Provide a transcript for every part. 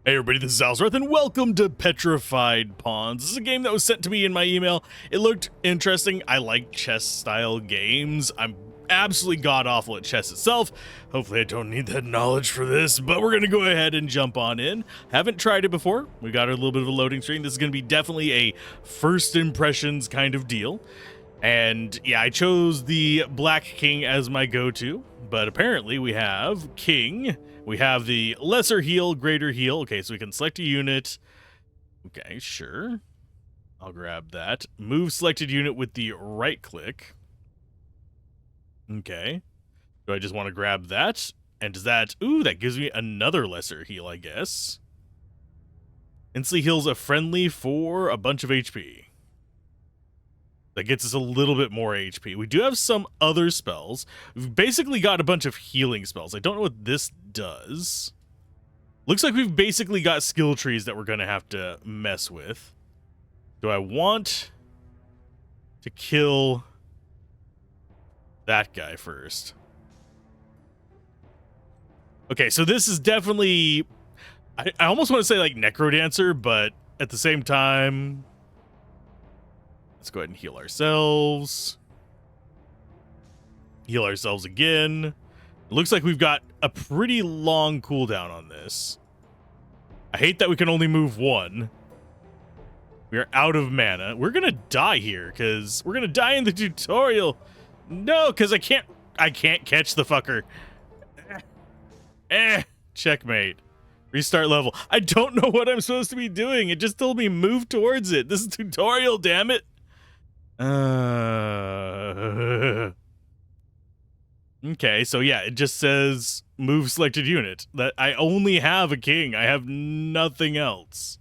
Hey everybody, this is Alzorath, and welcome to Petrified Pawns. This is a game that was sent to me in my email. It looked interesting. I like chess-style games. I'm absolutely god-awful at chess itself. Hopefully I don't need that knowledge for this, but we're going to go ahead and jump on in. Haven't tried it before. We got a little bit of a loading screen. This is going to be definitely a first impressions kind of deal. And yeah, I chose the Black King as my go-to, but apparently we have King. We have the lesser heal, greater heal. Okay, so we can select a unit. Okay, sure. I'll grab that. Move selected unit with the right click. Okay. Do I just want to grab that? And does that... Ooh, that gives me another lesser heal, I guess. Instantly heals a friendly for a bunch of HP. That gets us a little bit more HP. We do have some other spells. We've basically got a bunch of healing spells. I don't know what this does. Looks like we've basically got skill trees that we're going to have to mess with. Do I want to kill that guy first? Okay, so this is definitely... I almost want to say like Necrodancer, but at the same time... Let's go ahead and heal ourselves. Heal ourselves again. It looks like we've got a pretty long cooldown on this. I hate that we can only move one. We are out of mana. We're gonna die here, because we're gonna die in the tutorial. No, because I can't catch the fucker. Checkmate. Restart level. I don't know what I'm supposed to be doing. It just told me move towards it. This is tutorial, damn it. Okay, so yeah, it just says move selected unit. That I only have a king. I have nothing else.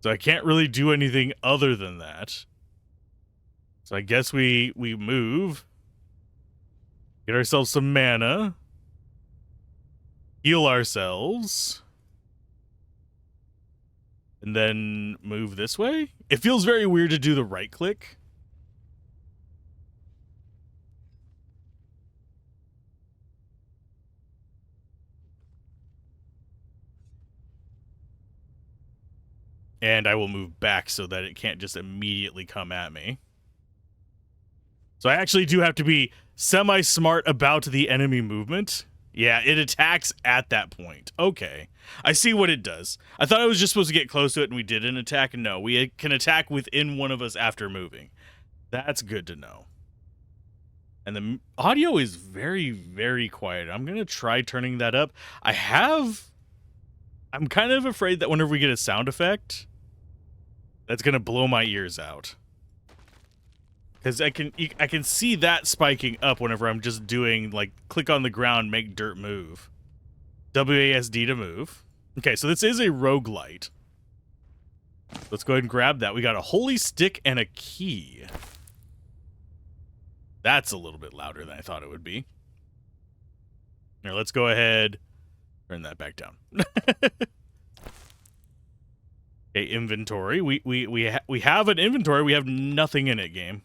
So I can't really do anything other than that. So I guess we move. Get ourselves some mana. Heal ourselves. And then move this way? It feels very weird to do the right click. And I will move back so that it can't just immediately come at me. So I actually do have to be semi-smart about the enemy movement. Yeah, it attacks at that point. Okay. I see what it does. I thought I was just supposed to get close to it and we didn't attack. No, we can attack within one of us after moving. That's good to know. And the audio is very, very quiet. I'm going to try turning that up. I'm kind of afraid that whenever we get a sound effect, that's going to blow my ears out. Because I can see that spiking up whenever I'm just doing, like, click on the ground, make dirt move. WASD to move. Okay, so this is a roguelite. Let's go ahead and grab that. We got a holy stick and a key. That's a little bit louder than I thought it would be. Here, let's go ahead. Turn that back down. Okay, inventory. We have an inventory. We have nothing in it, game.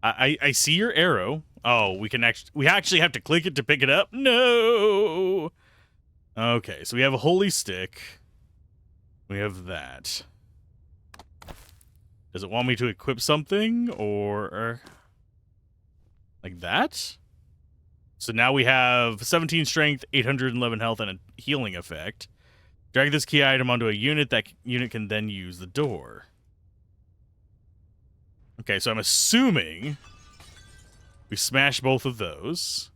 I see your arrow. Oh, we actually have to click it to pick it up? No. Okay, so we have a holy stick. We have that. Does it want me to equip something or like that? So now we have 17 strength, 811 health, and a healing effect. Drag this key item onto a unit. That unit can then use the door. Okay, so I'm assuming we smash both of those.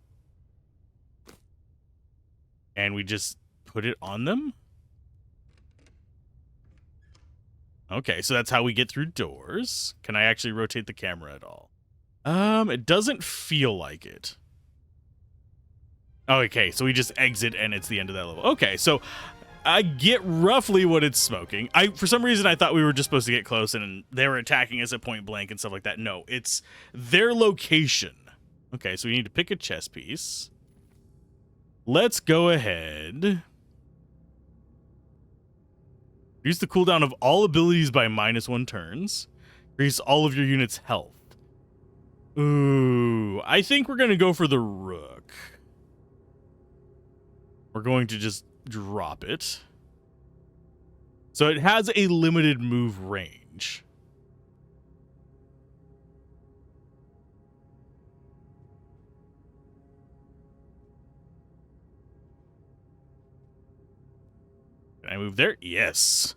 And we just put it on them? Okay, so that's how we get through doors. Can I actually rotate the camera at all? It doesn't feel like it. Okay, so we just exit and it's the end of that level. Okay, so I get roughly what it's smoking. For some reason, I thought we were just supposed to get close and they were attacking us at point blank and stuff like that. No, it's their location. Okay, so we need to pick a chess piece. Let's go ahead. Reduce the cooldown of all abilities by -1 turns. Increase all of your units' health. Ooh, I think we're going to go for the rook. We're going to just drop it. So it has a limited move range. Can I move there? Yes.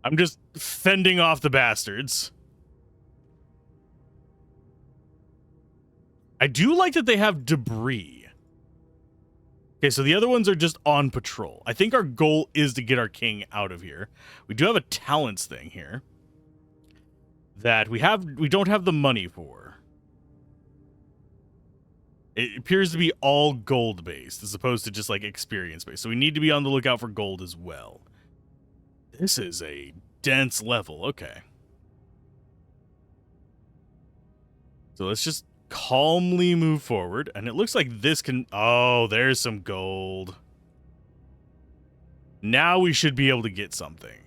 I'm just fending off the bastards. I do like that they have debris. Okay, so the other ones are just on patrol. I think our goal is to get our king out of here. We do have a talents thing here that we don't have the money for. It appears to be all gold based as opposed to just like experience based. So we need to be on the lookout for gold as well. This is a dense level. Okay. So let's just calmly move forward, and it looks like this can... Oh, there's some gold. Now we should be able to get something.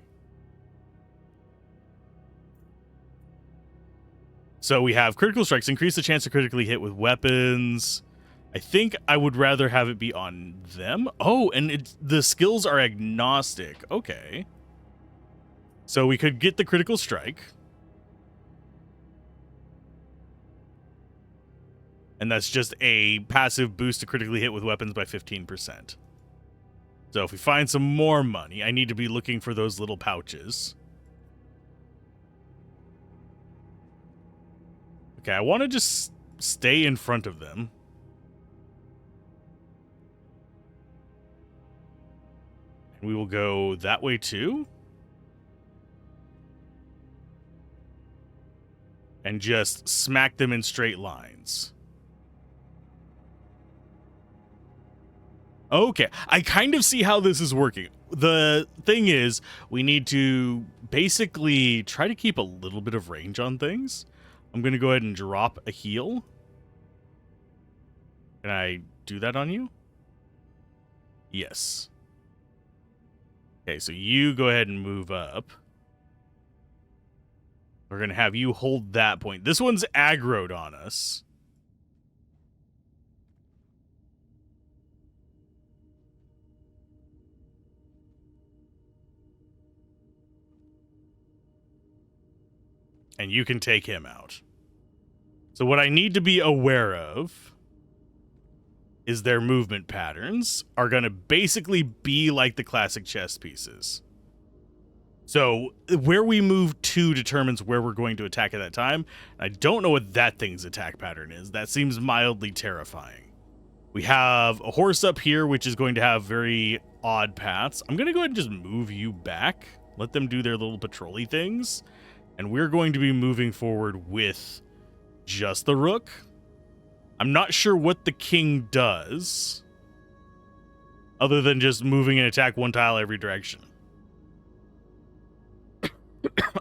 So we have critical strikes, increase the chance to critically hit with weapons. I think I would rather have it be on them. Oh, and the skills are agnostic. Okay. So we could get the critical strike. And that's just a passive boost to critically hit with weapons by 15%. So if we find some more money, I need to be looking for those little pouches. Okay, I want to just stay in front of them. And we will go that way too. And just smack them in straight lines. Okay, I kind of see how this is working. The thing is, we need to basically try to keep a little bit of range on things. I'm going to go ahead and drop a heal. Can I do that on you? Yes. Okay, so you go ahead and move up. We're going to have you hold that point. This one's aggroed on us. And you can take him out. So what I need to be aware of is their movement patterns are going to basically be like the classic chess pieces. So where we move to determines where we're going to attack at that time. I don't know what that thing's attack pattern is. That seems mildly terrifying. We have a horse up here, which is going to have very odd paths. I'm going to go ahead and just move you back. Let them do their little patrol-y things. And we're going to be moving forward with just the rook. I'm not sure what the king does, other than just moving and attack one tile every direction.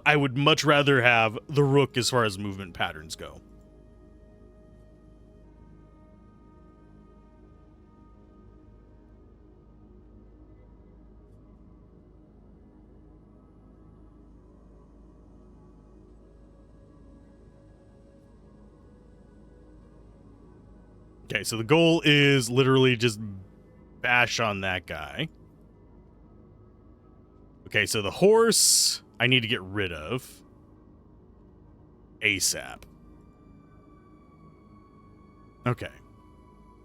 I would much rather have the rook as far as movement patterns go. Okay, so the goal is literally just bash on that guy. Okay, so the horse I need to get rid of ASAP. Okay.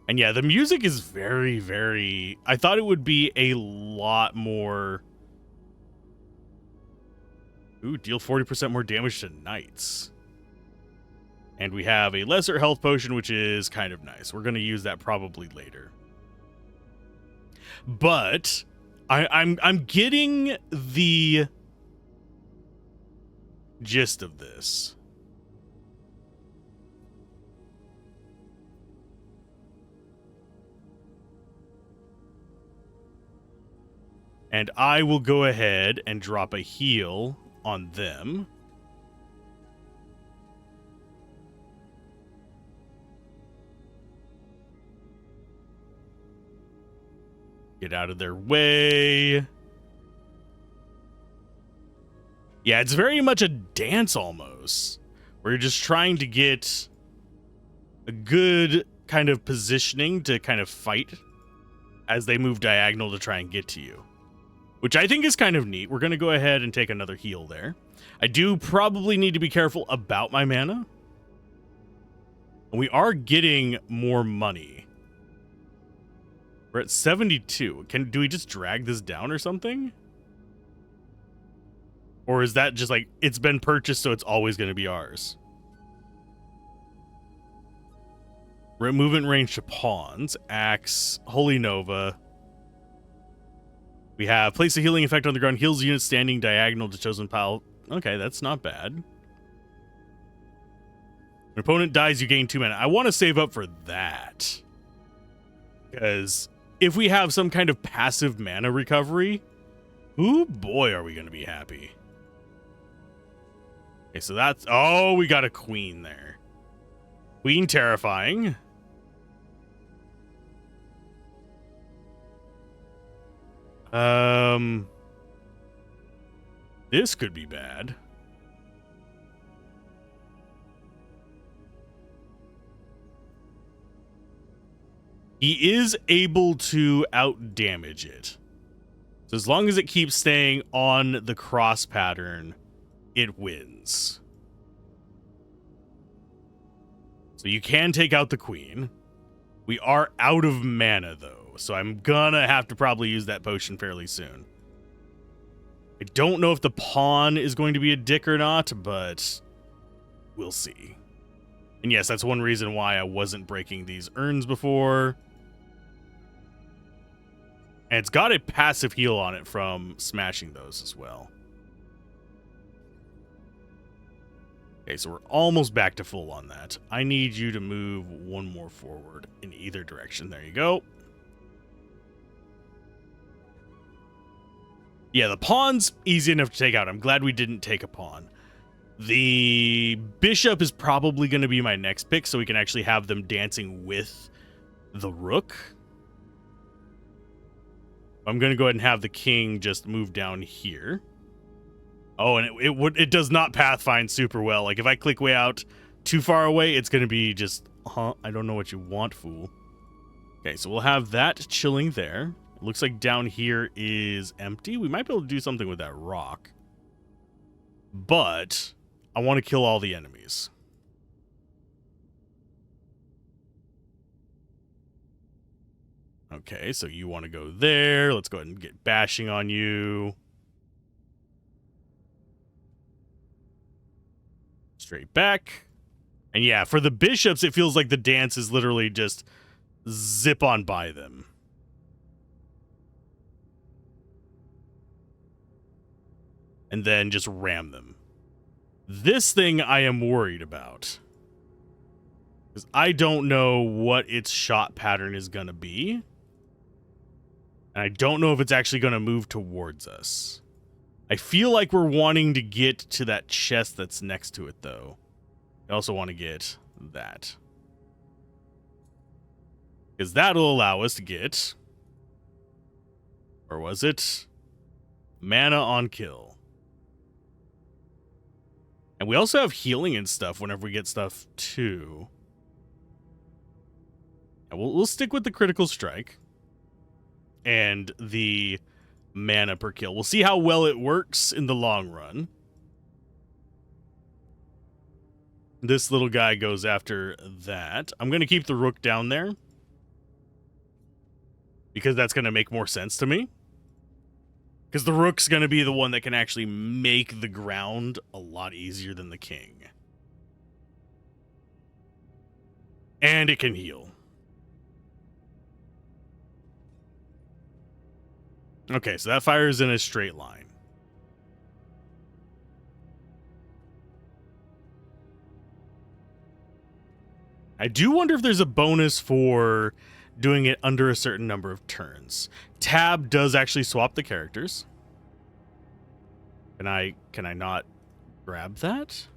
And yeah, the music is very, very... I thought it would be a lot more... Ooh, deal 40% more damage to knights. And we have a lesser health potion, which is kind of nice. We're going to use that probably later. But I'm getting the gist of this. And I will go ahead and drop a heal on them. Get out of their way. Yeah, it's very much a dance almost, where you're just trying to get a good kind of positioning to kind of fight as they move diagonal to try and get to you, which I think is kind of neat. We're going to go ahead and take another heal there. I do probably need to be careful about my mana. We are getting more money. We're at 72. Do we just drag this down or something? Or is that just like, it's been purchased, so it's always going to be ours? We're at movement range to pawns, axe, Holy Nova. We have place a healing effect on the ground, heals units standing diagonal to chosen pile. Okay, that's not bad. When an opponent dies, you gain 2 mana. I want to save up for that. Because if we have some kind of passive mana recovery, ooh boy, are we going to be happy. Okay, so that's... Oh, we got a queen there. Queen terrifying. This could be bad. He is able to out-damage it. So as long as it keeps staying on the cross pattern, it wins. So you can take out the queen. We are out of mana, though, so I'm gonna have to probably use that potion fairly soon. I don't know if the pawn is going to be a dick or not, but we'll see. And yes, that's one reason why I wasn't breaking these urns before. And it's got a passive heal on it from smashing those as well. Okay, so we're almost back to full on that. I need you to move one more forward in either direction. There you go. Yeah, the pawn's easy enough to take out. I'm glad we didn't take a pawn. The bishop is probably going to be my next pick, so we can actually have them dancing with the rook. I'm going to go ahead and have the king just move down here. Oh, and it does not pathfind super well. Like, if I click way out too far away, it's going to be just, I don't know what you want, fool. Okay, so we'll have that chilling there. It looks like down here is empty. We might be able to do something with that rock. But I want to kill all the enemies. Okay, so you want to go there. Let's go ahead and get bashing on you. Straight back. And yeah, for the bishops, it feels like the dance is literally just zip on by them. And then just ram them. This thing I am worried about. Because I don't know what its shot pattern is going to be. And I don't know if it's actually going to move towards us. I feel like we're wanting to get to that chest that's next to it, though. I also want to get that. Because that'll allow us to get... Or was it? Mana on kill. And we also have healing and stuff whenever we get stuff, too. And we'll stick with the critical strike. And the mana per kill. We'll see how well it works in the long run. This little guy goes after that. I'm going to keep the rook down there. Because that's going to make more sense to me. Because the rook's going to be the one that can actually make the ground a lot easier than the king. And it can heal. Okay, so that fires in a straight line. I do wonder if there's a bonus for doing it under a certain number of turns. Tab does actually swap the characters. Can I not grab that?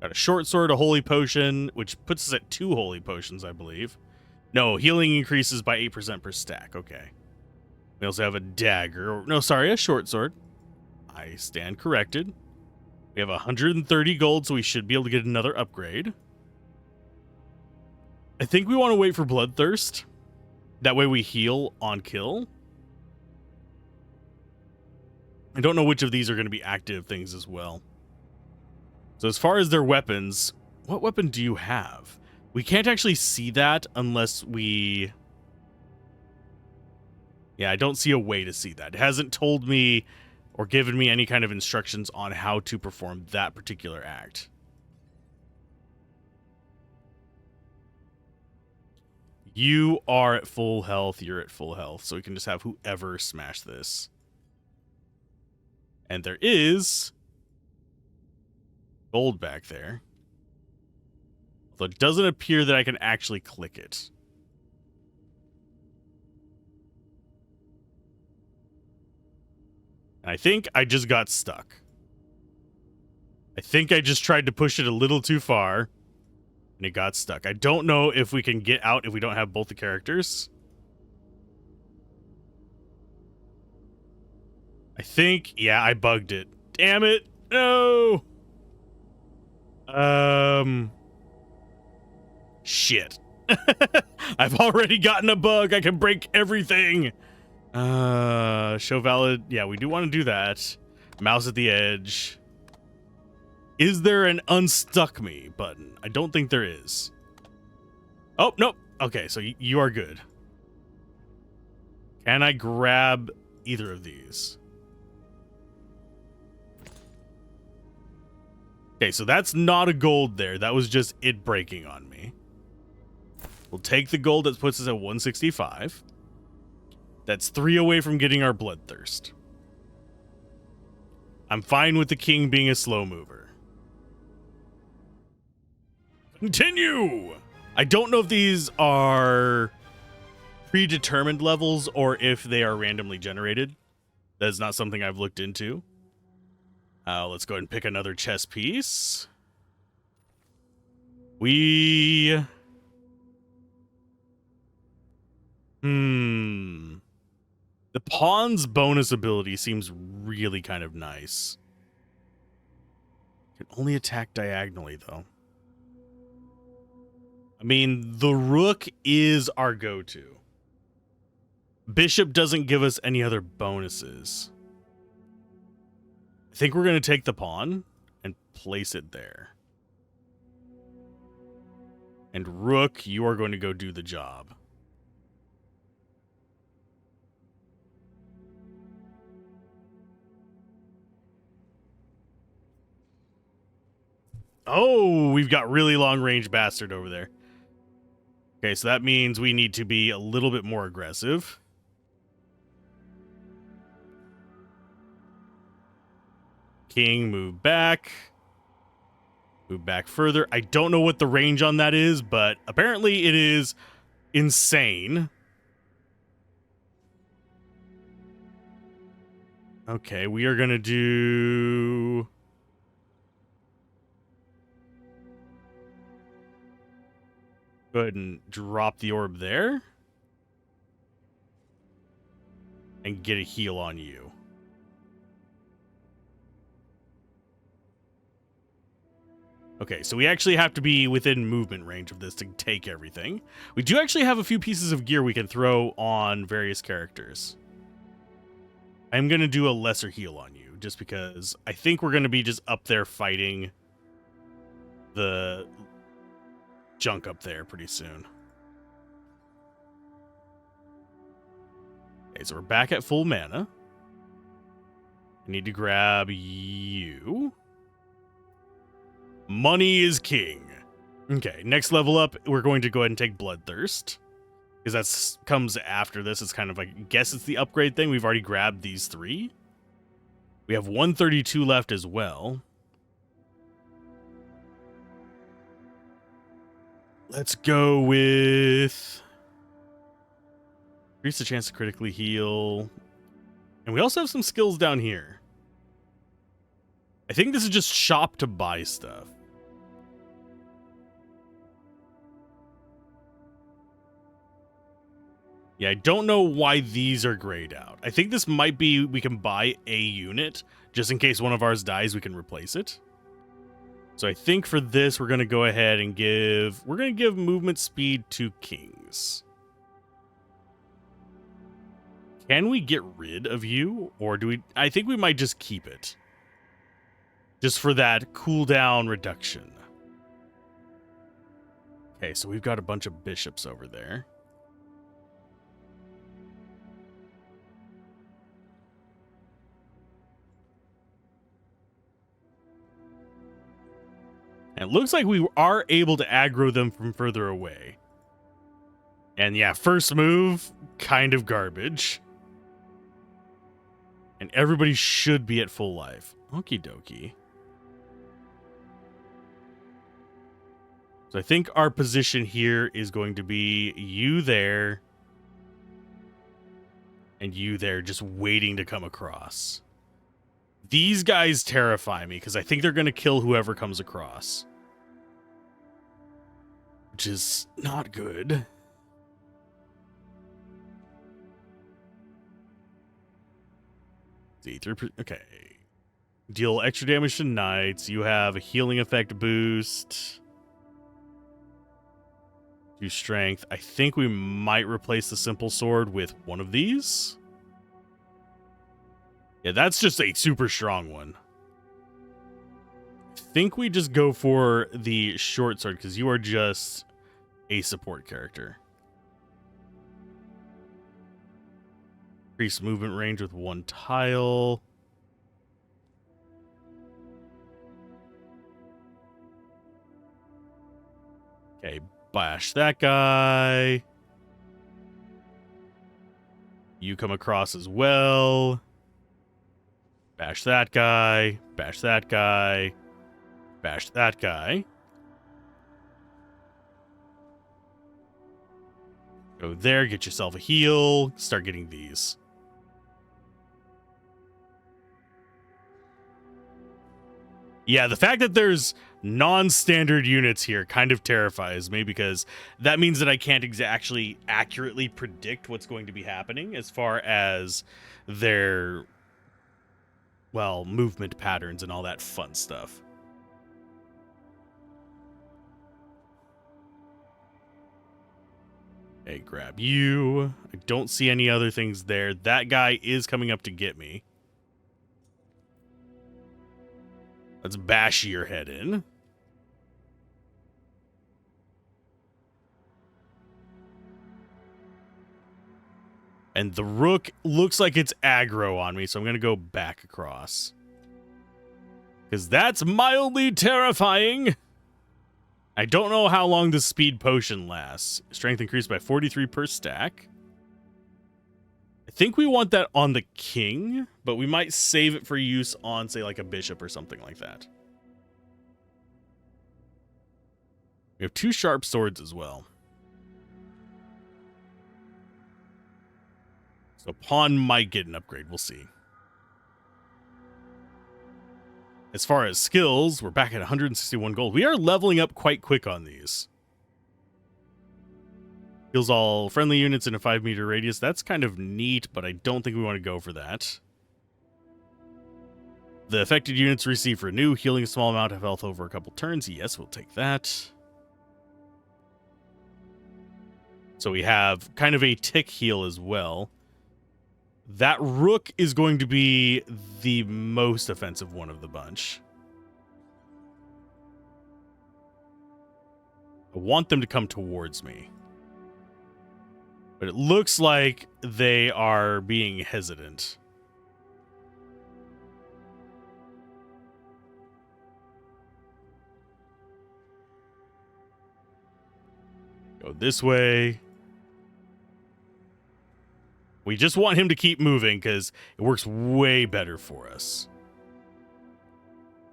Got a short sword, a holy potion, which puts us at 2 holy potions, I believe. No, healing increases by 8% per stack. Okay. We also have a dagger. No, sorry, a short sword. I stand corrected. We have 130 gold, so we should be able to get another upgrade. I think we want to wait for Bloodthirst. That way we heal on kill. I don't know which of these are going to be active things as well. So as far as their weapons, what weapon do you have? We can't actually see that unless we... Yeah, I don't see a way to see that. It hasn't told me or given me any kind of instructions on how to perform that particular act. You are at full health, you're at full health, so we can just have whoever smash this. And there is gold back there. Although it doesn't appear that I can actually click it. And I think I just got stuck. I think I just tried to push it a little too far. And it got stuck. I don't know if we can get out if we don't have both the characters. I think, yeah, I bugged it. Damn it. No. Shit. I've already gotten a bug. I can break everything. Show valid. Yeah, we do want to do that. Mouse at the edge. Is there an unstuck me button? I don't think there is. Oh, nope. Okay, so you are good. Can I grab either of these? Okay, so that's not a gold there. That was just it breaking on me. We'll take the gold that puts us at 165. That's 3 away from getting our Bloodthirst. I'm fine with the king being a slow mover. Continue! I don't know if these are predetermined levels or if they are randomly generated. That is not something I've looked into. Let's go ahead and pick another chess piece. The pawn's bonus ability seems really kind of nice. Can only attack diagonally, though. I mean, the rook is our go-to. Bishop doesn't give us any other bonuses. I think we're going to take the pawn and place it there. And rook, you are going to go do the job. Oh, we've got really long-range bastard over there. Okay, so that means we need to be a little bit more aggressive. King, move back. Move back further. I don't know what the range on that is, but apparently it is insane. Okay, we are going to do... Go ahead and drop the orb there. And get a heal on you. Okay, so we actually have to be within movement range of this to take everything. We do actually have a few pieces of gear we can throw on various characters. I'm going to do a lesser heal on you, just because I think we're going to be just up there fighting the junk up there pretty soon. Okay, so we're back at full mana. I need to grab you. Money is king. Okay, next level up, we're going to go ahead and take Bloodthirst. Because that comes after this. It's kind of like, I guess it's the upgrade thing. We've already grabbed these 3. We have 132 left as well. Let's go with... Increase the chance to critically heal. And we also have some skills down here. I think this is just shop to buy stuff. Yeah, I don't know why these are grayed out. I think this might be we can buy a unit. Just in case one of ours dies, we can replace it. So I think for this, we're going to go ahead and give movement speed to kings. Can we get rid of you, or do we? I think we might just keep it. Just for that cooldown reduction. Okay, so we've got a bunch of bishops over there. And it looks like we are able to aggro them from further away. And yeah, first move, kind of garbage. And everybody should be at full life. Okie dokie. So I think our position here is going to be you there. And you there just waiting to come across. These guys terrify me because I think they're going to kill whoever comes across. Which is not good. See, okay. Deal extra damage to knights. You have a healing effect boost. Do strength. I think we might replace the simple sword with one of these. Yeah, that's just a super strong one. I think we just go for the short sword because you are just a support character. Increase movement range with one tile. Okay, bash that guy. You come across as well. Bash that guy. Bash that guy. Bash that guy. Go there, get yourself a heal. Start getting these. Yeah, the fact that there's non-standard units here kind of terrifies me because that means that I can't actually accurately predict what's going to be happening as far as their, well, movement patterns and all that fun stuff. Okay, grab you. I don't see any other things there. That guy is coming up to get me. Let's bash your head in. And the rook looks like it's aggro on me, so I'm going to go back across. Because that's mildly terrifying. I don't know how long the speed potion lasts. Strength increased by 43 per stack. I think we want that on the king, but we might save it for use on, say, like a bishop or something like that. We have 2 sharp swords as well. So pawn might get an upgrade. We'll see. As far as skills, we're back at 161 gold. We are leveling up quite quick on these. Heals all friendly units in a 5-meter radius. That's kind of neat, but I don't think we want to go for that. The affected units receive renew, healing a small amount of health over a couple turns. Yes, we'll take that. So we have kind of a tick heal as well. That rook is going to be the most offensive one of the bunch. I want them to come towards me. But it looks like they are being hesitant. Go this way. We just want him to keep moving because it works way better for us.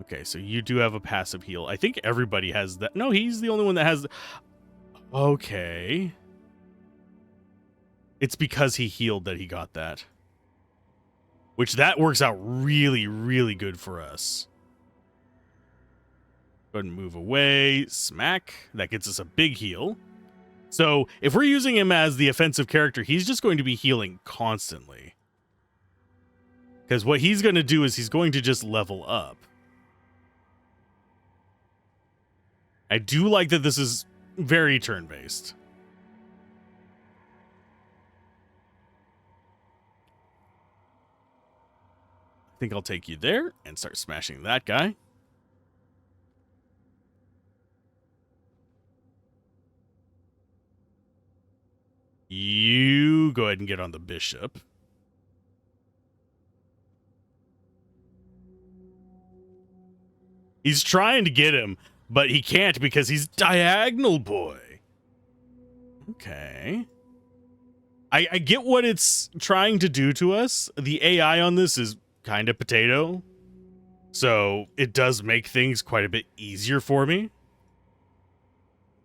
Okay, so you do have a passive heal. I think everybody has that. No, he's the only one that has... Okay. It's because he healed that he got that. Which that works out really, really good for us. Go ahead and move away. Smack. That gets us a big heal. So if we're using him as the offensive character, he's just going to be healing constantly. Because what he's going to do is he's going to just level up. I do like that this is very turn-based. I think I'll take you there and start smashing that guy. You go ahead and get on the bishop. He's trying to get him, but he can't because he's diagonal boy. Okay. I get what it's trying to do to us. The AI on this is kind of potato. So it does make things quite a bit easier for me.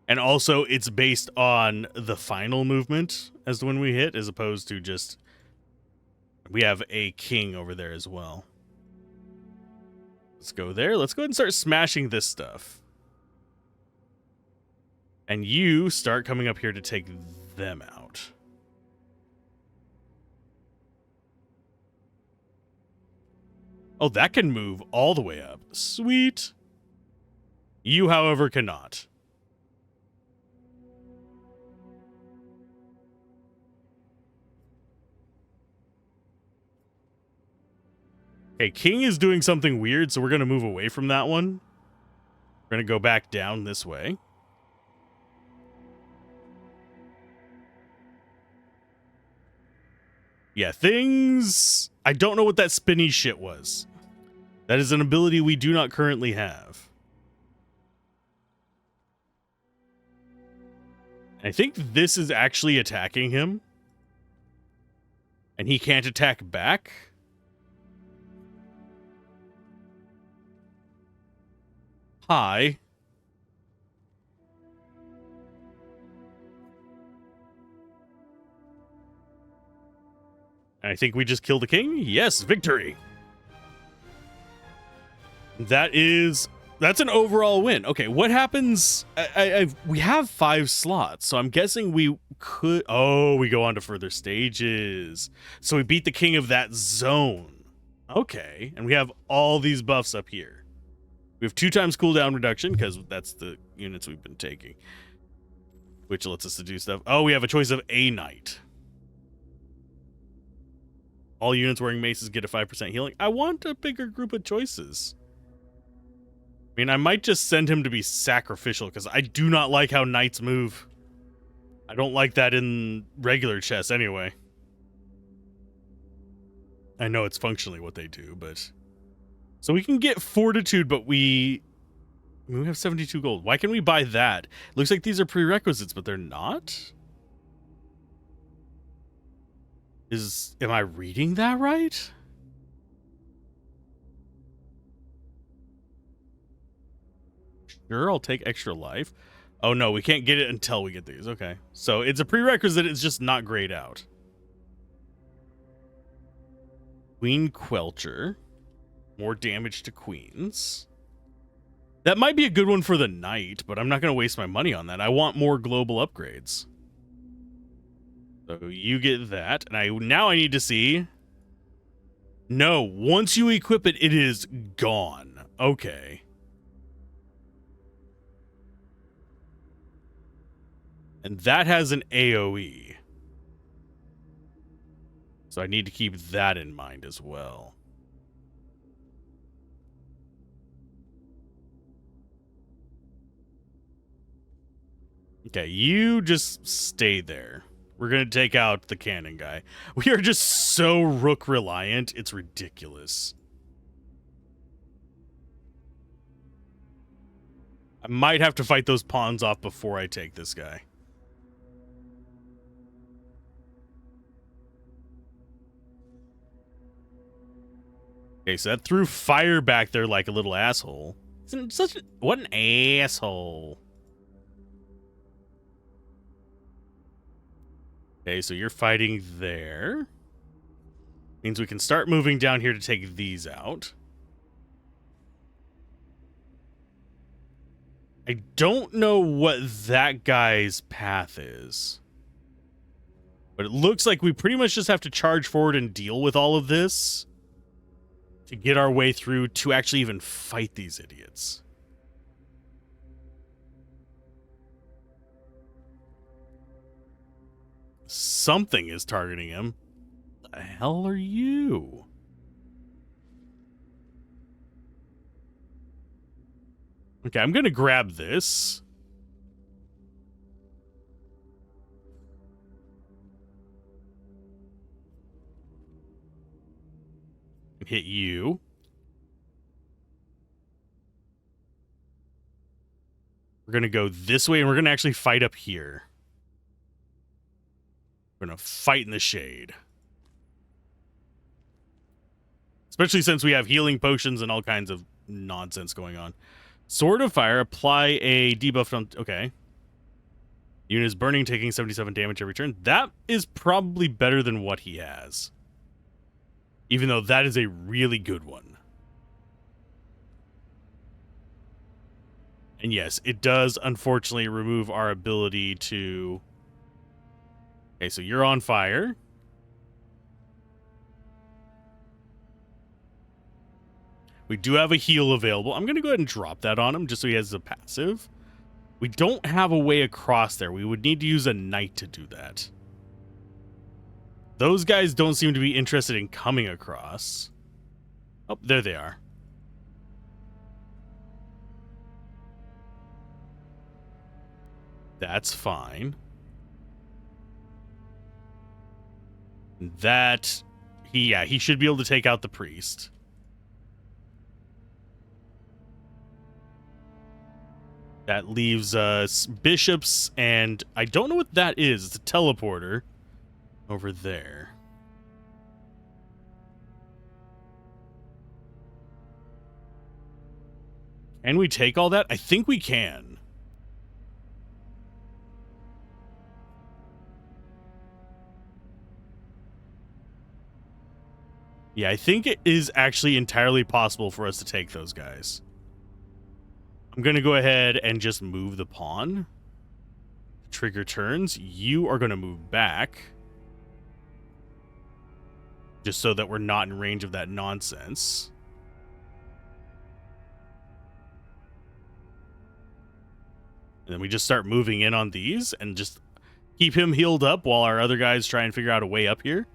And also it's based on the final movement as when we hit, as opposed to just... We have a king over there as well. Let's go there. Let's go ahead and start smashing this stuff. And you start coming up here to take them out. Oh, that can move all the way up. Sweet. You, however, cannot. Okay, king is doing something weird, so we're going to move away from that one. We're going to go back down this way. Yeah, things... I don't know what that spinny shit was. That is an ability we do not currently have. I think this is actually attacking him. And he can't attack back. Hi. I think we just killed the king. Yes, victory. That's an overall win. Okay, what happens? We have 5 slots, so I'm guessing we could... Oh, we go on to further stages. So we beat the king of that zone. Okay, and we have all these buffs up here. We have 2 times cooldown reduction, because that's the units we've been taking. Which lets us to do stuff. Oh, we have a choice of a knight. All units wearing maces get a 5% healing. I want a bigger group of choices. I mean, I might just send him to be sacrificial, because I do not like how knights move. I don't like that in regular chess anyway. I know it's functionally what they do, but... So we can get fortitude, but we have 72 gold. Why can we buy that? Looks like these are prerequisites, but they're not? Am I reading that right? Sure, I'll take extra life. Oh no, we can't get it until we get these. Okay. So it's a prerequisite, it's just not grayed out. Queen Quelcher. More damage to queens. That might be a good one for the knight, but I'm not going to waste my money on that. I want more global upgrades. So you get that, and now I need to see... No, once you equip it, it is gone. Okay. And that has an AoE. So I need to keep that in mind as well. Okay, you just stay there. We're going to take out the cannon guy. We are just so rook reliant. It's ridiculous. I might have to fight those pawns off before I take this guy. Okay, so that threw fire back there like a little asshole. What an asshole. Okay, so you're fighting there. Means we can start moving down here to take these out. I don't know what that guy's path is. But it looks like we pretty much just have to charge forward and deal with all of this to get our way through to actually even fight these idiots. something is targeting him. The hell are you? Okay, I'm gonna grab this. Hit you. We're gonna go this way, and we're gonna actually fight up here. We're gonna fight in the shade. Especially since we have healing potions and all kinds of nonsense going on. Sword of Fire, apply a debuff on... Okay. Unit is burning, taking 77 damage every turn. That is probably better than what he has. Even though that is a really good one. And yes, it does unfortunately remove our ability to... Okay, so you're on fire. We do have a heal available. I'm going to go ahead and drop that on him just so he has a passive. We don't have a way across there. We would need to use a knight to do that. Those guys don't seem to be interested in coming across. Oh, there they are. That's fine. That... he should be able to take out the priest. That leaves us bishops, and I don't know what that is. It's a teleporter over there. Can we take all that? I think we can. Yeah, I think it is actually entirely possible for us to take those guys. I'm going to go ahead and just move the pawn. Trigger turns. You are going to move back. Just so that we're not in range of that nonsense. And then we just start moving in on these and just keep him healed up while our other guys try and figure out a way up here.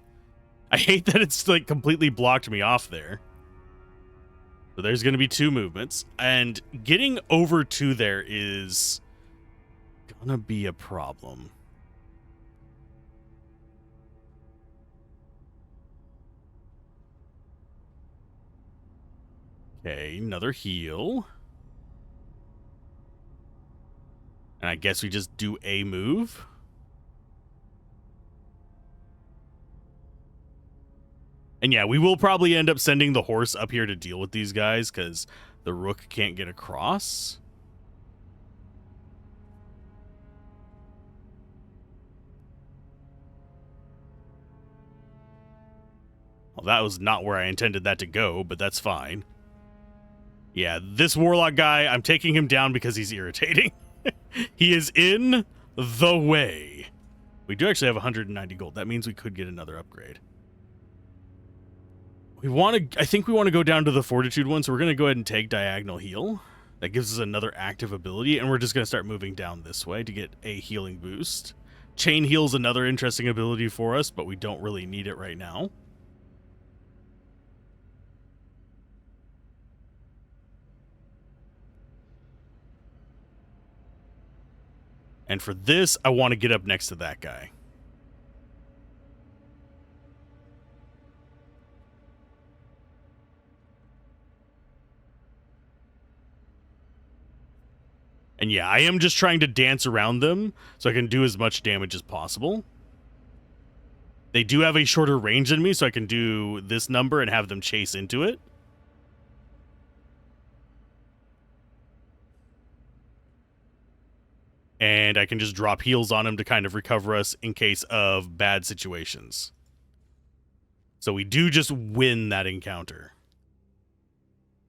I hate that it's like completely blocked me off there. So there's going to be 2 movements, and getting over to there is gonna be a problem. Okay, another heal. And I guess we just do a move. And yeah, we will probably end up sending the horse up here to deal with these guys because the rook can't get across. Well, that was not where I intended that to go, but that's fine. Yeah, this warlock guy, I'm taking him down because he's irritating. He is in the way. We do actually have 190 gold. That means we could get another upgrade. I think we want to go down to the fortitude one, so we're going to go ahead and take diagonal heal. That gives us another active ability, and we're just going to start moving down this way to get a healing boost. Chain heal's another interesting ability for us, but we don't really need it right now. And for this, I want to get up next to that guy. And yeah, I am just trying to dance around them so I can do as much damage as possible. They do have a shorter range than me, so I can do this number and have them chase into it. And I can just drop heals on him to kind of recover us in case of bad situations. So we do just win that encounter.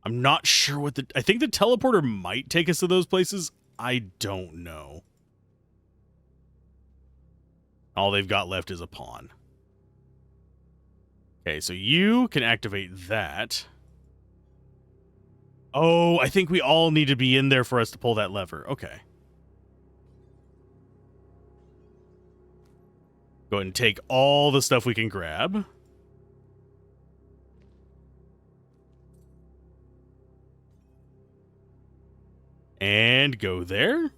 I'm not sure what I think the teleporter might take us to those places. I don't know. All they've got left is a pawn. Okay, so you can activate that. Oh, I think we all need to be in there for us to pull that lever. Okay. Go ahead and take all the stuff we can grab. And go there.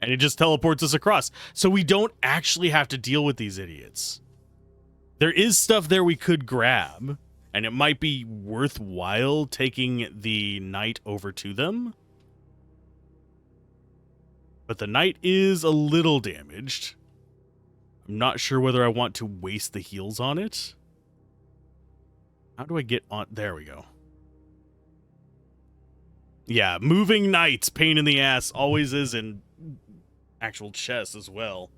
And it just teleports us across. So we don't actually have to deal with these idiots. There is stuff there we could grab, and it might be worthwhile taking the knight over to them. But the knight is a little damaged. I'm not sure whether I want to waste the heals on it. How do I get on? There we go. Yeah, moving knights, pain in the ass, always is in actual chess as well.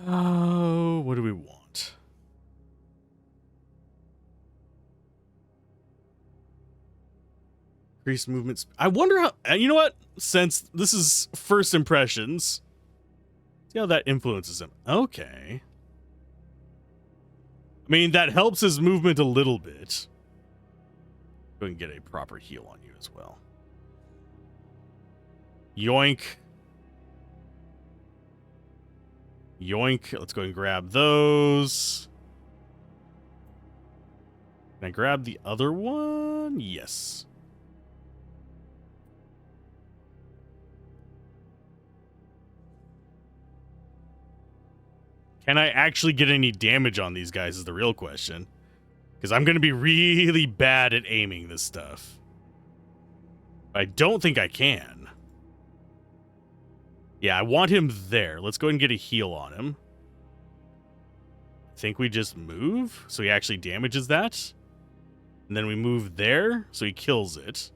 Oh, what do we want? Increased movements. I wonder how, you know what? Since this is first impressions, see how that influences him. Okay. I mean, that helps his movement a little bit. Go and get a proper heal on you as well. Yoink. Yoink. Let's go and grab those. Can I grab the other one? Yes. Can I actually get any damage on these guys is the real question. Because I'm going to be really bad at aiming this stuff. I don't think I can. Yeah, I want him there. Let's go ahead and get a heal on him. I think we just move, so he actually damages that. And then we move there, so he kills it.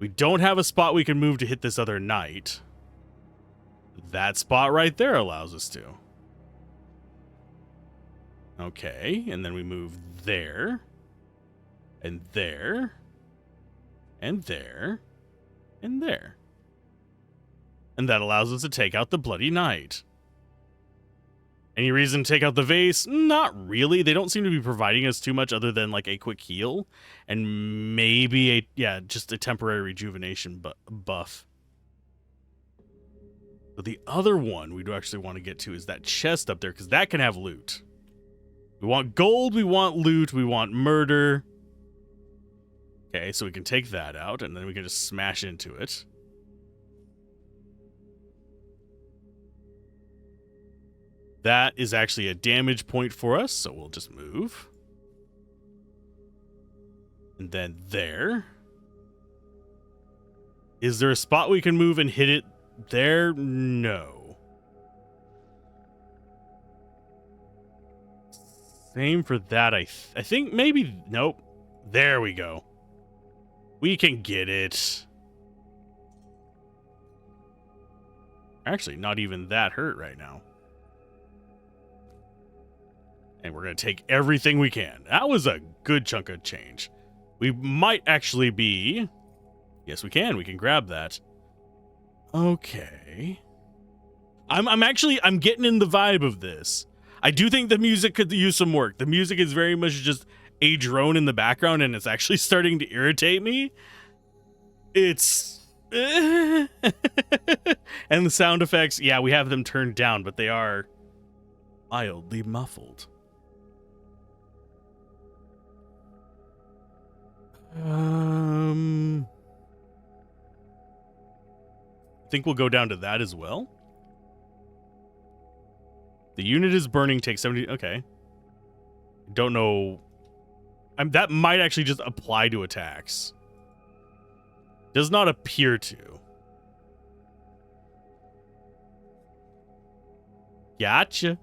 We don't have a spot we can move to hit this other knight. That spot right there allows us to. Okay, and then we move there, and there, and there, and there. And that allows us to take out the Bloody Knight. Any reason to take out the vase? Not really. They don't seem to be providing us too much other than like a quick heal. And maybe just a temporary rejuvenation buff. But the other one we do actually want to get to is that chest up there, because that can have loot. We want gold, we want loot, we want murder. Okay, so we can take that out, and then we can just smash into it. That is actually a damage point for us, so we'll just move. And then there. Is there a spot we can move and hit it there? No. Same for that, I think maybe... Nope. There we go. We can get it. Actually, not even that hurt right now. And we're going to take everything we can. That was a good chunk of change. We might actually be... Yes, we can. We can grab that. Okay. I'm getting in the vibe of this. I do think the music could use some work. The music is very much just a drone in the background, and it's actually starting to irritate me. It's... and the sound effects, yeah, we have them turned down, but they are mildly muffled. I think we'll go down to that as well. The unit is burning, takes 70... Okay. Don't know... that might actually just apply to attacks. Does not appear to. Gotcha.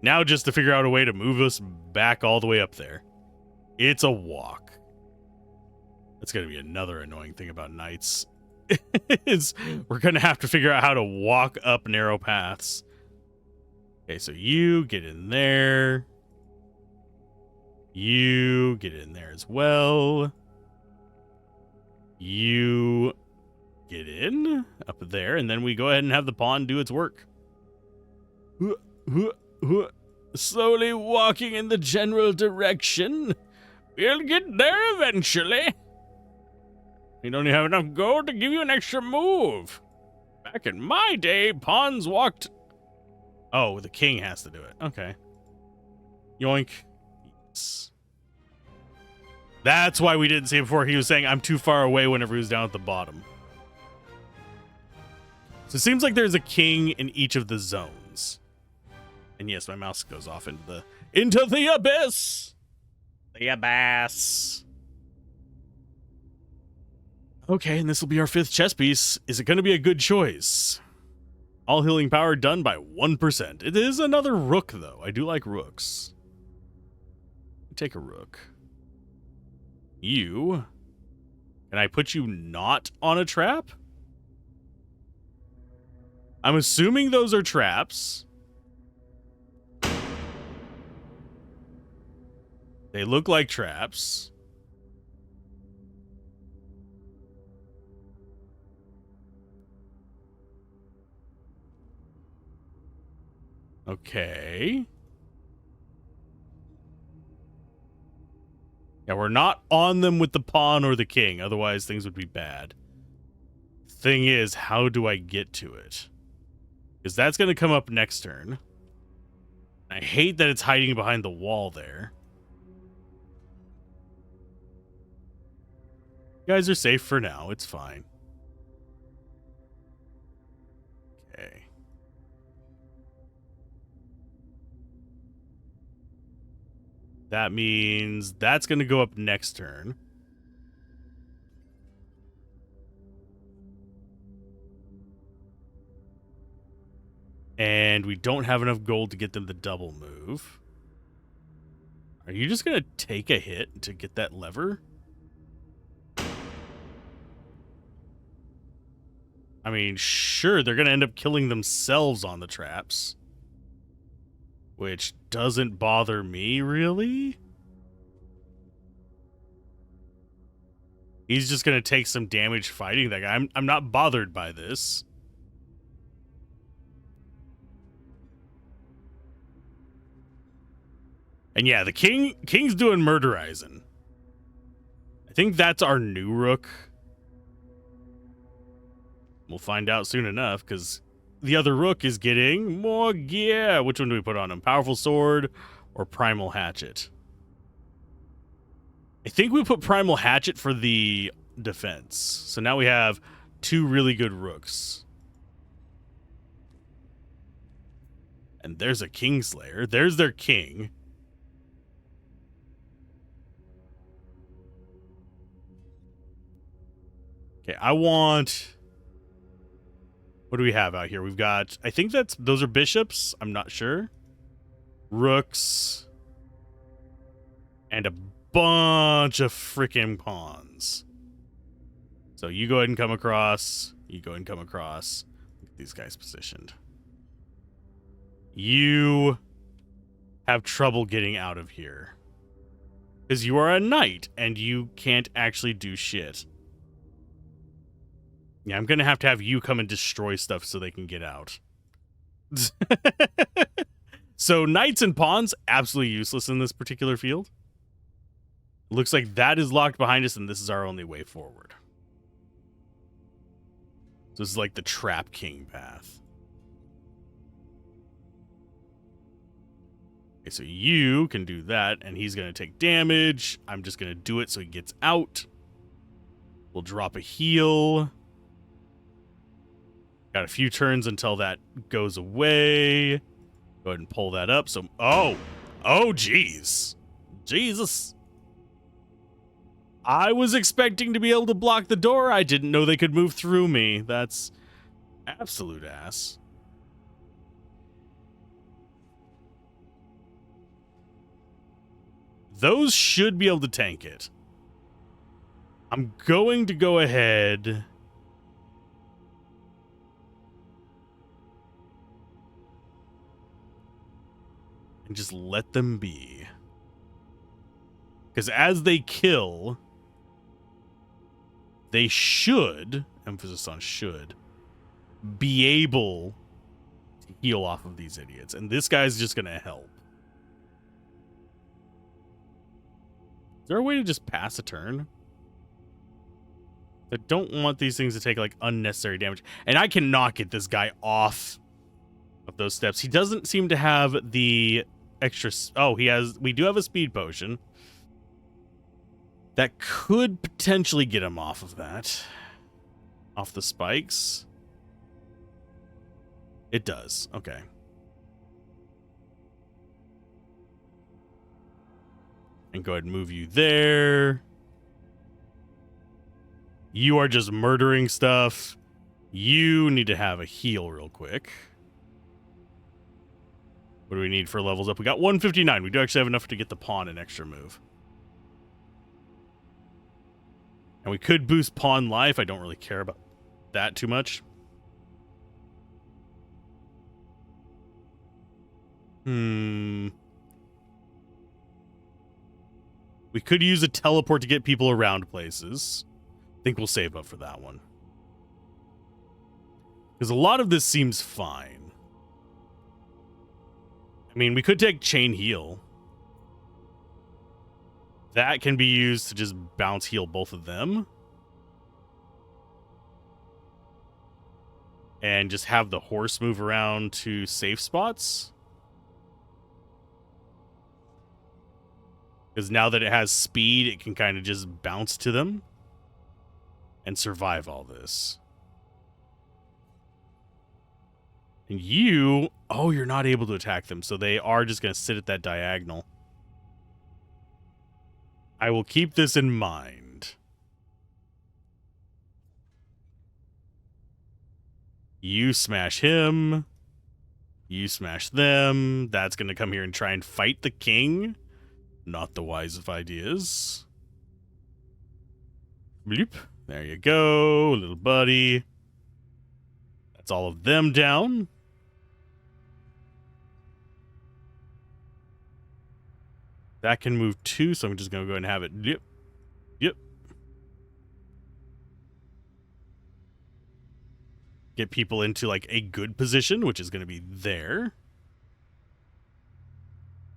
Now just to figure out a way to move us back all the way up there. It's a walk. That's going to be another annoying thing about knights. Is we're going to have to figure out how to walk up narrow paths. Okay, so you get in there. You get in there as well. You get in up there, and then we go ahead and have the pawn do its work. Slowly walking in the general direction. We'll get there eventually. You don't even have enough gold to give you an extra move. Back in my day, pawns walked... Oh, the king has to do it. Okay. Yoink. Yes. That's why we didn't see it before. He was saying, I'm too far away whenever he was down at the bottom. So it seems like there's a king in each of the zones. And yes, my mouse goes off into the abyss. The abyss. Okay, and this will be our 5th chess piece. Is it going to be a good choice? All healing power done by 1%. It is another rook, though. I do like rooks. Take a rook. You. Can I put you not on a trap? I'm assuming those are traps. They look like traps. Okay. Yeah, we're not on them with the pawn or the king. Otherwise, things would be bad. Thing is, how do I get to it? Because that's going to come up next turn. I hate that it's hiding behind the wall there. You guys are safe for now. It's fine. Okay. That means that's going to go up next turn. And we don't have enough gold to get them the double move. Are you just going to take a hit to get that lever? I mean, sure, they're going to end up killing themselves on the traps. Which doesn't bother me, really. He's just going to take some damage fighting that guy. I'm not bothered by this. And yeah, the king's doing murderizing. I think that's our new rook. We'll find out soon enough, because the other rook is getting more gear. Which one do we put on him? Powerful sword or primal hatchet? I think we put primal hatchet for the defense. So now we have 2 really good rooks. And there's a Kingslayer. There's their king. Okay, I want... What do we have out here? We've got... I think those are bishops. I'm not sure. Rooks. And a bunch of freaking pawns. So you go ahead and come across. You go ahead and come across. Look at these guys positioned. You have trouble getting out of here. Because you are a knight, and you can't actually do shit. Yeah, I'm going to have you come and destroy stuff so they can get out. So knights and pawns, absolutely useless in this particular field. Looks like that is locked behind us, and this is our only way forward. So this is like the Trap King path. Okay, so you can do that, and he's going to take damage. I'm just going to do it so he gets out. We'll drop a heal. Got a few turns until that goes away. Go ahead and pull that up. So, oh, jeez. Jesus. I was expecting to be able to block the door. I didn't know they could move through me. That's absolute ass. Those should be able to tank it. I'm going to go ahead... and just let them be. Because as they kill, they should, emphasis on should, be able to heal off of these idiots. And this guy's just going to help. Is there a way to just pass a turn? I don't want these things to take, like, unnecessary damage. And I cannot get this guy off of those steps. He doesn't seem to have the extra... Oh, he has... We do have a speed potion. That could potentially get him off of that. Off the spikes. It does. Okay. And go ahead and move you there. You are just murdering stuff. You need to have a heal real quick. What do we need for levels up? We got 159. We do actually have enough to get the pawn an extra move. And we could boost pawn life. I don't really care about that too much. We could use a teleport to get people around places. I think we'll save up for that one. Because a lot of this seems fine. I mean, we could take chain heal. That can be used to just bounce heal both of them. And just have the horse move around to safe spots. Because now that it has speed, it can kind of just bounce to them. And survive all this. And you... Oh, you're not able to attack them. So they are just going to sit at that diagonal. I will keep this in mind. You smash him. You smash them. That's going to come here and try and fight the king. Not the wise of ideas. Bloop. There you go, little buddy. That's all of them down. That can move too, so I'm just going to go ahead and have it. Yep. Yep. Get people into, like, a good position, which is going to be there.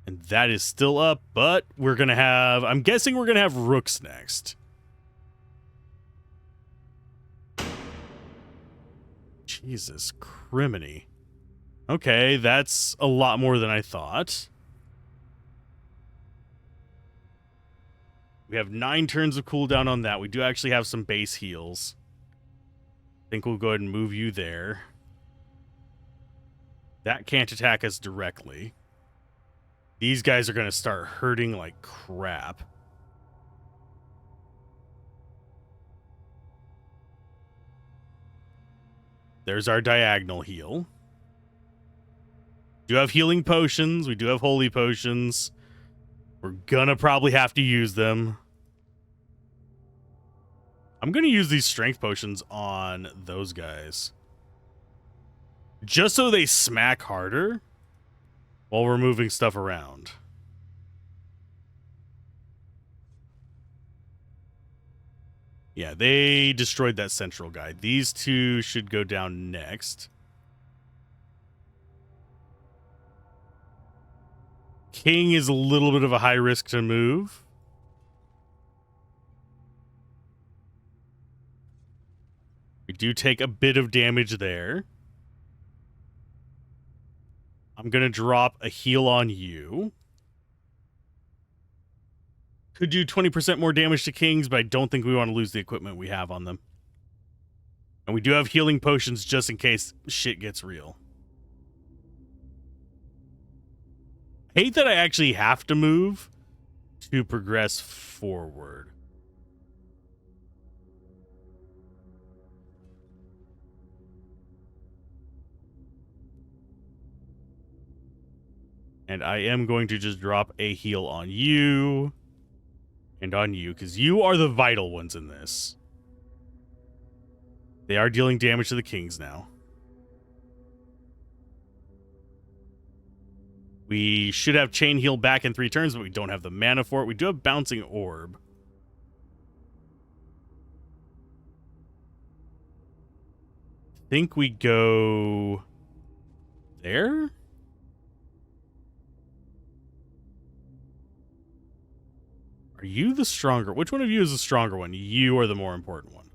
And that is still up, but we're going to have... I'm guessing we're going to have rooks next. Jesus criminy. Okay, that's a lot more than I thought. We have 9 turns of cooldown on that. We do actually have some base heals. I think we'll go ahead and move you there. That can't attack us directly. These guys are going to start hurting like crap. There's our diagonal heal. We do have healing potions. We do have holy potions. We're gonna probably have to use them. I'm gonna use these strength potions on those guys. Just so they smack harder while we're moving stuff around. Yeah, they destroyed that central guy. These two should go down next. King is a little bit of a high risk to move. We do take a bit of damage there. I'm going to drop a heal on you. Could do 20% more damage to kings, but I don't think we want to lose the equipment we have on them. And we do have healing potions just in case shit gets real. I hate that I actually have to move to progress forward. And I am going to just drop a heal on you. And on you, because you are the vital ones in this. They are dealing damage to the kings now. We should have chain heal back in 3 turns, but we don't have the mana for it. We do have bouncing orb. I think we go there. Are you the stronger? Which one of you is the stronger one? You are the more important one.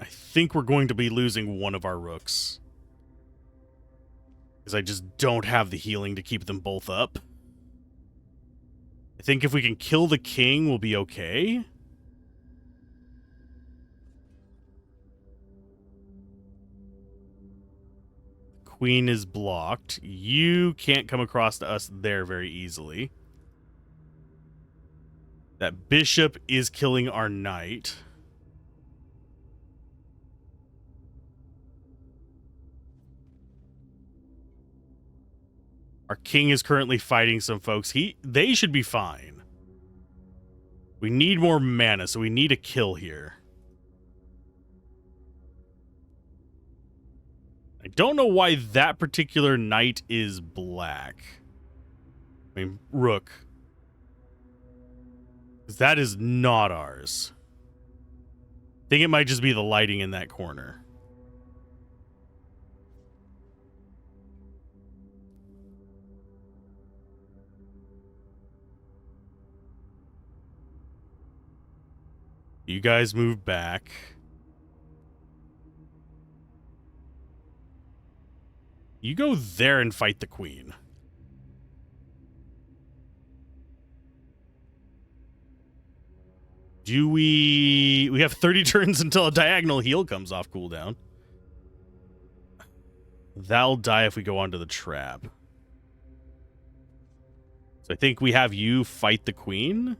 I think we're going to be losing one of our rooks. Because I just don't have the healing to keep them both up. I think if we can kill the king, we'll be okay. Queen is blocked. You can't come across to us there very easily. That bishop is killing our knight. Our king is currently fighting some folks. They should be fine. We need more mana, so we need a kill here. I don't know why that particular knight is black. I mean, rook. Because that is not ours. I think it might just be the lighting in that corner. You guys move back. You go there and fight the queen. Do we have 30 turns until a diagonal heal comes off cooldown. That'll die if we go onto the trap. So I think we have you fight the queen.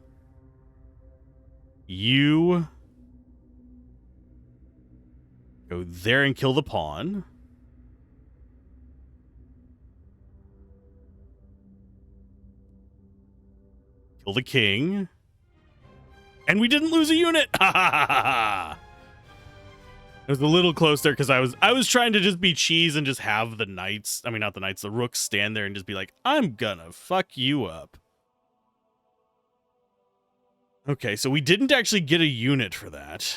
You go there and kill the pawn. Kill the king. And we didn't lose a unit. Ha ha ha ha. It was a little close there because I was trying to just be cheese and just have the knights, I mean not the knights, the rooks stand there and just be like, I'm gonna fuck you up. Okay, so we didn't actually get a unit for that.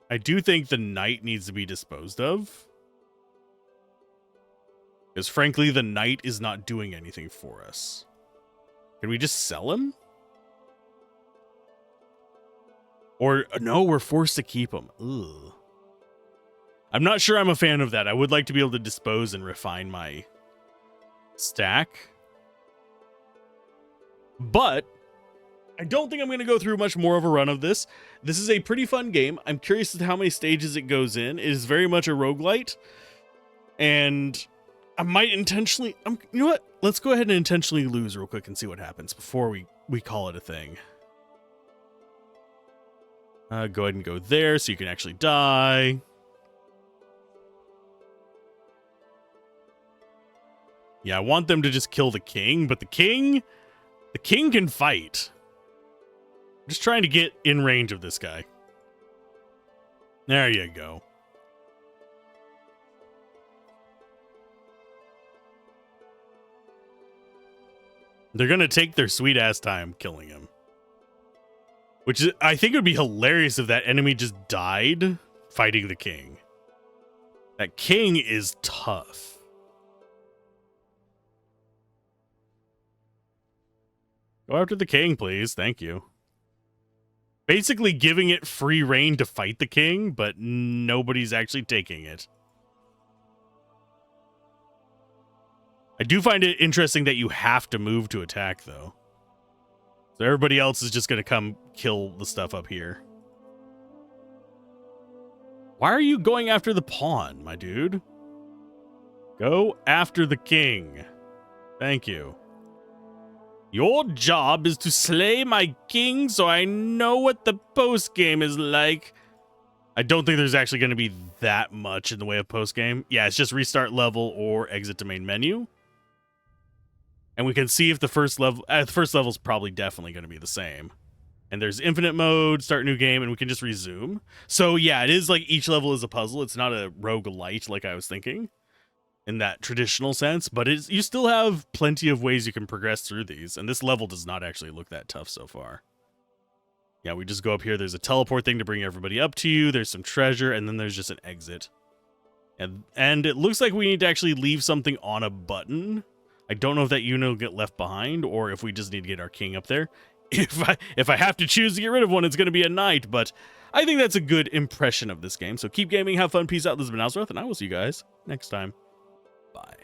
I do think the knight needs to be disposed of. Because frankly, the knight is not doing anything for us. Can we just sell him? Or, no, we're forced to keep him. Ugh. I'm not sure I'm a fan of that. I would like to be able to dispose and refine my stack. But I don't think I'm going to go through much more of a run of this. This is a pretty fun game. I'm curious as to how many stages it goes in. It is very much a roguelite. And I might intentionally... you know what? Let's go ahead and intentionally lose real quick and see what happens before we call it a thing. Go ahead and go there so you can actually die. Yeah, I want them to just kill the king, but the king can fight. I'm just trying to get in range of this guy. There you go. They're going to take their sweet ass time killing him. Which is, I think it would be hilarious if that enemy just died fighting the king. That king is tough. Go after the king, please. Thank you. Basically giving it free reign to fight the king, but nobody's actually taking it. I do find it interesting that you have to move to attack, though. So everybody else is just going to come kill the stuff up here. Why are you going after the pawn, my dude? Go after the king. Thank you. Your job is to slay my king so I know what the post-game is like. I don't think there's actually going to be that much in the way of post-game. Yeah, it's just restart level or exit to main menu. And we can see if the first level... the first level is probably definitely going to be the same. And there's infinite mode, start new game, and we can just resume. So yeah, it is like each level is a puzzle. It's not a roguelite like I was thinking. In that traditional sense, but you still have plenty of ways you can progress through these, and this level does not actually look that tough so far. Yeah, we just go up here, there's a teleport thing to bring everybody up to you, there's some treasure, and then there's just an exit. And it looks like we need to actually leave something on a button. I don't know if that unit will get left behind, or if we just need to get our king up there. if I have to choose to get rid of one, it's going to be a knight, but I think that's a good impression of this game. So keep gaming, have fun, peace out. This has been Alzorath, and I will see you guys next time. Bye.